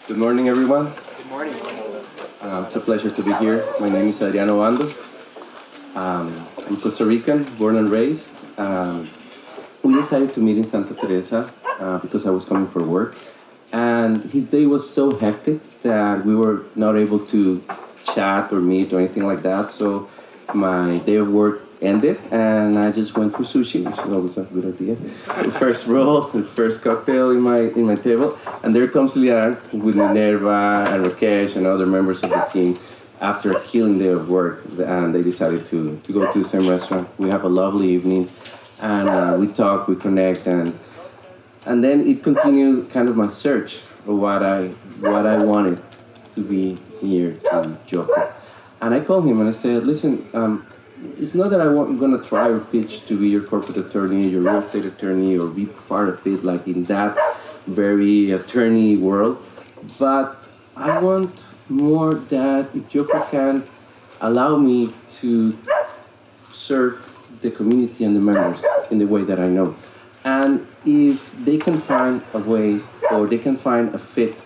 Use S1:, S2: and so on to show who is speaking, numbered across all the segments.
S1: Good morning, everyone.
S2: Good morning.
S1: It's a pleasure to be here. My name is Adrian Obando. I'm Costa Rican, born and raised. We decided to meet in Santa Teresa because I was coming for work. And his day was so hectic that we were not able to chat or meet or anything like that. So my day of work ended and I just went for sushi, which is always a good idea. So first roll, the first cocktail in my table, and there comes Lian with Minerva and Rakesh and other members of the team after a killing day of work, and they decided to go to the same restaurant. We have a lovely evening, and we talk, we connect, and then it continued kind of my search of what I wanted to be near to Yoko. And I called him and I said, listen, it's not that I'm going to try or pitch to be your corporate attorney, your real estate attorney, or be part of it, like in that very attorney world. But I want more that if Yoko can allow me to serve the community and the members in the way that I know. And if they can find a way or they can find a fit,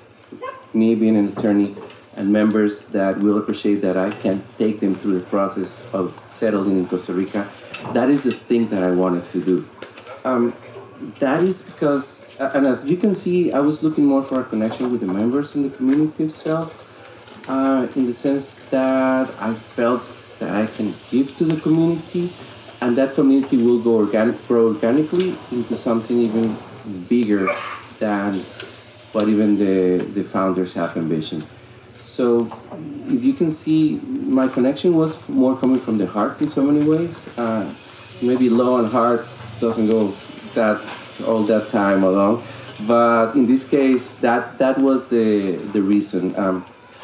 S1: me being an attorney, and members that will appreciate that I can take them through the process of settling in Costa Rica, that is the thing that I wanted to do. That is because, and as you can see, I was looking more for a connection with the members in the community itself, in the sense that I felt that I can give to the community, and that community will grow organically into something even bigger than what even the founders have envisioned. So if you can see, my connection was more coming from the heart in so many ways. Maybe law and heart doesn't go all that time along, but in this case, that was the reason.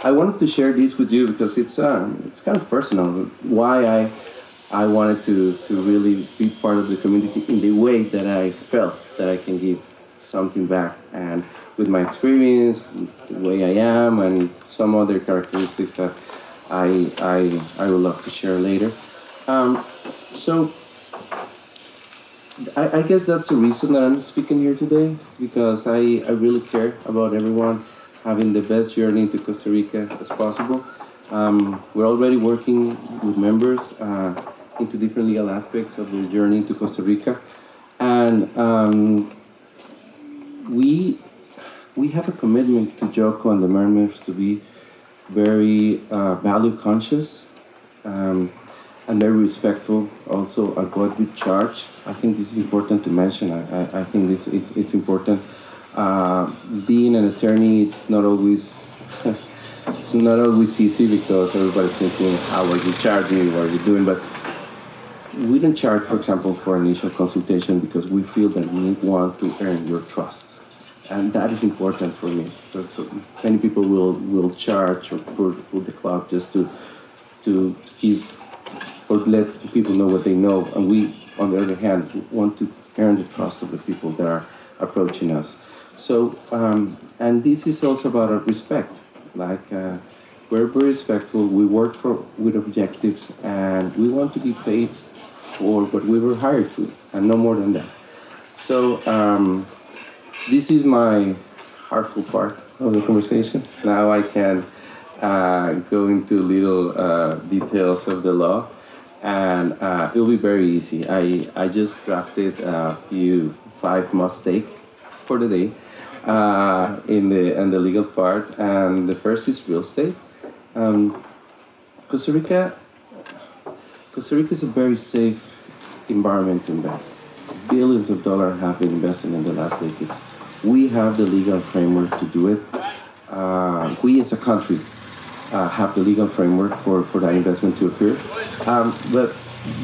S1: I wanted to share this with you because it's kind of personal. Why I wanted to really be part of the community in the way that I felt that I can give something back, and with my experience, the way I am, and some other characteristics that I would love to share later. So I guess that's the reason that I'm speaking here today, because I really care about everyone having the best journey to Costa Rica as possible. We're already working with members into different legal aspects of their journey to Costa Rica, and we have a commitment to Yoko and the members to be very value conscious and very respectful also of what we charge. I think this is important to mention. I think it's important. Being an attorney, it's not always it's not always easy because everybody's thinking, how are you charging, what are you doing? But we don't charge, for example, for initial consultation because we feel that we want to earn your trust. And that is important for me. Because many people will charge or pull the clock just to give or let people know what they know. And we, on the other hand, want to earn the trust of the people that are approaching us. So, and this is also about our respect. Like, we're very respectful. We work with objectives, and we want to be paid for what we were hired to, and no more than that. So, this is my heartful part of the conversation. Now I can go into little details of the law, and it will be very easy. I just drafted a few 5 must take for the day in the legal part, and the first is real estate. Costa Rica is a very safe environment to invest. Billions of dollars have been invested in the last decades. We have the legal framework to do it. We as a country have the legal framework for that investment to occur. But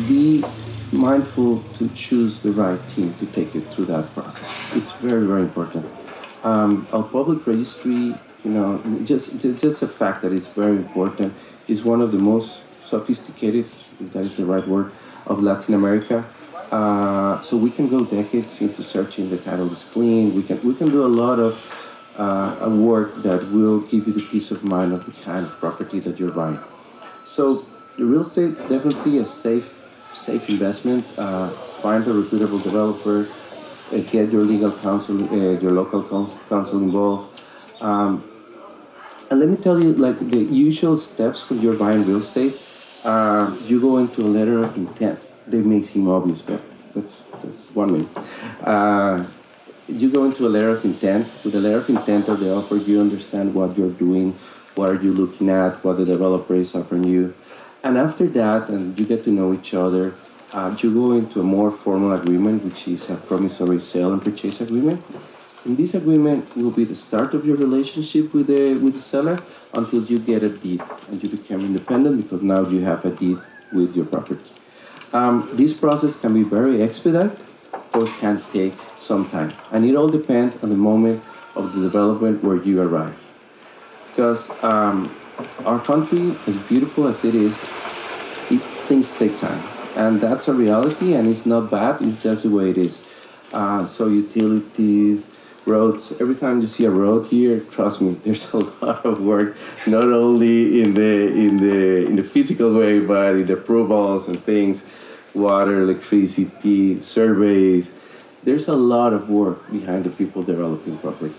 S1: be mindful to choose the right team to take it through that process. It's very, very important. Our public registry, just the fact that it's very important, is one of the most sophisticated, if that is the right word, of Latin America. So we can go decades into searching the title is clean. We can do a lot of work that will give you the peace of mind of the kind of property that you're buying. So the real estate is definitely a safe investment. Find a reputable developer. Get your legal counsel, your local counsel involved. And let me tell you, like the usual steps when you're buying real estate, you go into a letter of intent. They may seem obvious, but that's 1 minute. You go into a letter of intent. With a letter of intent or the offer, you understand what you're doing, what are you looking at, what the developer is offering you. And after that, and you get to know each other, you go into a more formal agreement, which is a promissory sale and purchase agreement. And this agreement will be the start of your relationship with the seller until you get a deed and you become independent because now you have a deed with your property. This process can be very expedited or can take some time. And it all depends on the moment of the development where you arrive. Because our country, as beautiful as it is, things take time. And that's a reality, and it's not bad, it's just the way it is. So utilities, roads, every time you see a road here, trust me, there's a lot of work, not only in the physical way, but in the approvals and things, water, electricity, surveys. There's a lot of work behind the people developing property.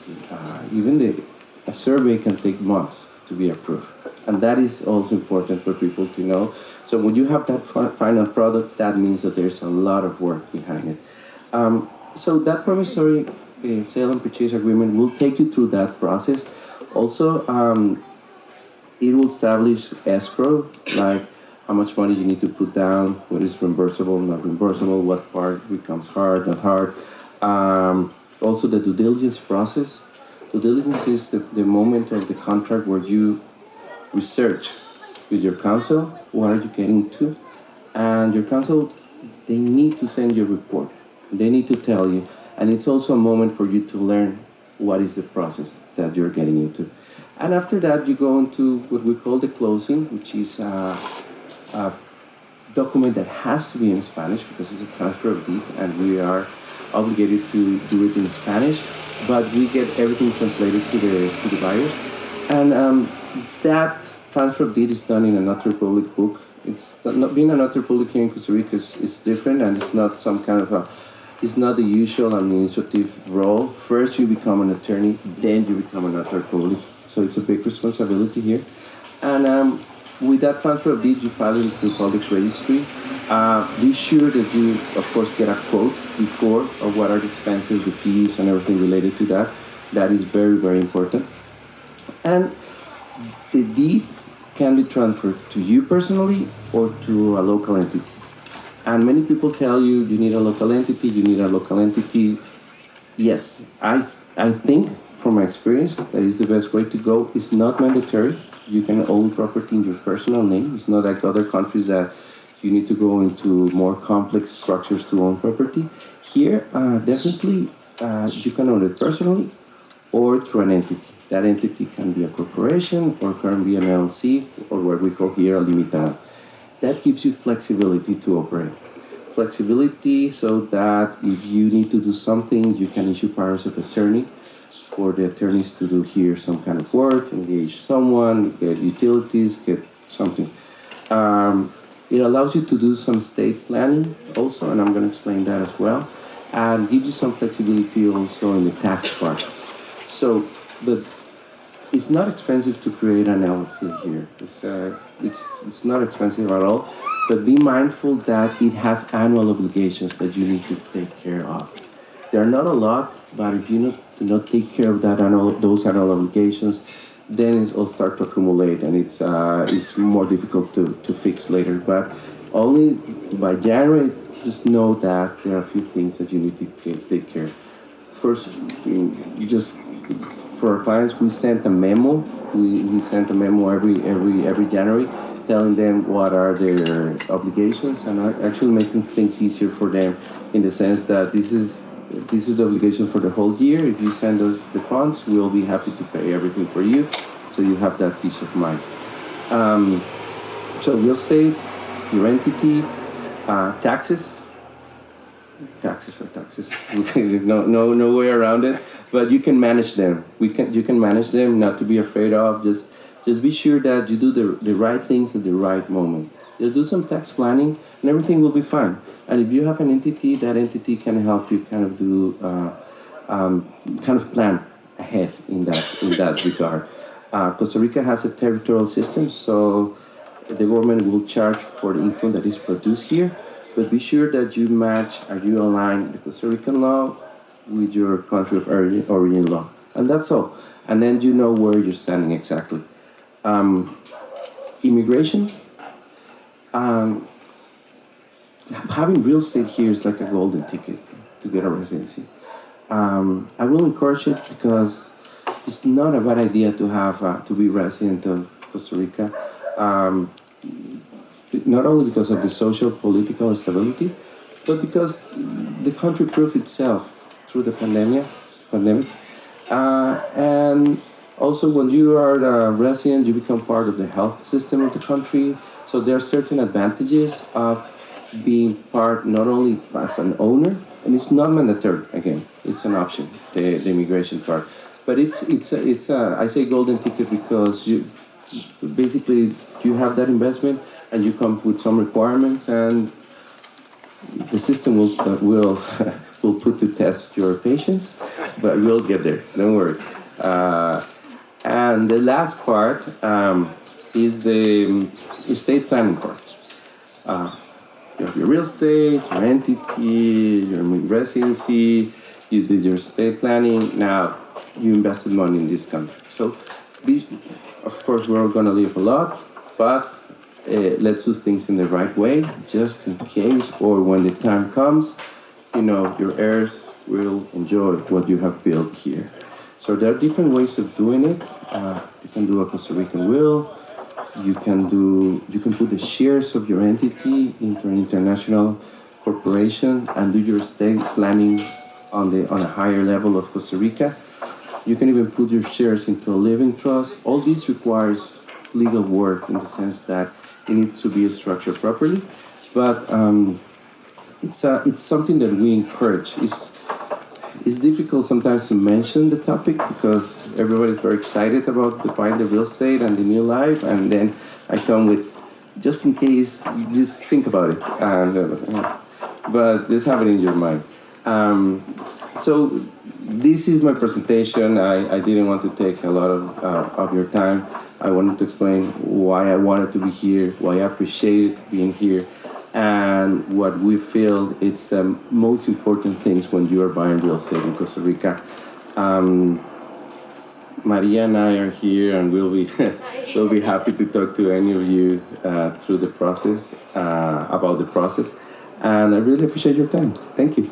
S1: A survey can take months to be approved. And that is also important for people to know. So when you have that final product, that means that there's a lot of work behind it. So that promissory sale and purchase agreement will take you through that process. Also, it will establish escrow, like how much money you need to put down, what is reimbursable, not reimbursable, what part becomes hard, not hard. Also, the due diligence process. Due diligence is the moment of the contract where you research with your counsel what are you getting to, and your counsel, they need to send you a report. They need to tell you, and it's also a moment for you to learn what is the process that you're getting into. And after that, you go into what we call the closing, which is a document that has to be in Spanish because it's a transfer of deed, and we are obligated to do it in Spanish, but we get everything translated to the buyers. And that transfer of deed is done in a notary public book. It's not being a notary public here in Costa Rica is different, and it's not some kind of it's not the usual administrative role. First you become an attorney, then you become a notary public. So it's a big responsibility here. And with that transfer of deed, you file it into the public registry. Be sure that you, of course, get a quote before of what are the expenses, the fees, and everything related to that. That is very, very important. And the deed can be transferred to you personally or to a local entity. And many people tell you need a local entity, you need a local entity. Yes, I think from my experience that is the best way to go. It's not mandatory. You can own property in your personal name. It's not like other countries that you need to go into more complex structures to own property. Here, definitely, you can own it personally or through an entity. That entity can be a corporation or can be an LLC or what we call here a limitada. That gives you flexibility to operate. Flexibility so that if you need to do something, you can issue powers of attorney for the attorneys to do here some kind of work, engage someone, get utilities, get something. It allows you to do some estate planning also, and I'm going to explain that as well, and give you some flexibility also in the tax part. So, but it's not expensive to create an LLC here. It's not expensive at all, but be mindful that it has annual obligations that you need to take care of. They're not a lot, but if you do not take care of those annual obligations, then it'll start to accumulate, and it's more difficult to fix later. But only by January, just know that there are a few things that you need to take care of. Of course, for our clients, we sent a memo. We sent a memo every January, telling them what are their obligations, and actually making things easier for them in the sense that this is the obligation for the whole year. If you send us the funds, we'll be happy to pay everything for you, so you have that peace of mind. So real estate, your entity, taxes. Taxes are taxes. no way around it. But you can manage them. You can manage them. Not to be afraid of. Just be sure that you do the right things at the right moment. Just do some tax planning, and everything will be fine. And if you have an entity, that entity can help you kind of do kind of plan ahead in that regard. Costa Rica has a territorial system, so the government will charge for the income that is produced here, but be sure that you match, are you align the Costa Rican law with your country of origin law. And that's all. And then you know where you're standing exactly. Immigration, having real estate here is like a golden ticket to get a residency. I will encourage it because it's not a bad idea to have to be resident of Costa Rica. Not only because of the social political stability, but because the country proved itself through the pandemic. And also, when you are a resident, you become part of the health system of the country. So there are certain advantages of being part not only as an owner, and it's not mandatory. Again, it's an option, the immigration part. But it's I say golden ticket because you basically you have that investment and you come with some requirements, and the system will will put to test your patience, but we'll get there. Don't worry. And the last part is the estate planning part. You have your real estate, your entity, your residency. You did your estate planning. Now you invested money in this country. So, of course, we're going to live a lot, but let's do things in the right way, just in case, or when the time comes, you know, your heirs will enjoy what you have built here. So there are different ways of doing it. You can do a Costa Rican will. You can put the shares of your entity into an international corporation and do your estate planning on a higher level of Costa Rica. You can even put your shares into a living trust. All this requires legal work in the sense that it needs to be structured properly, but it's something that we encourage. It's difficult sometimes to mention the topic because everybody's very excited about buying the real estate and the new life, and then I come with, just in case, you just think about it, but just have it in your mind. So this is my presentation. I didn't want to take a lot of your time. I wanted to explain why I wanted to be here, why I appreciate being here, and what we feel it's the most important things when you are buying real estate in Costa Rica. Maria and I are here, and we'll be happy to talk to any of you through the process, about the process. And I really appreciate your time. Thank you.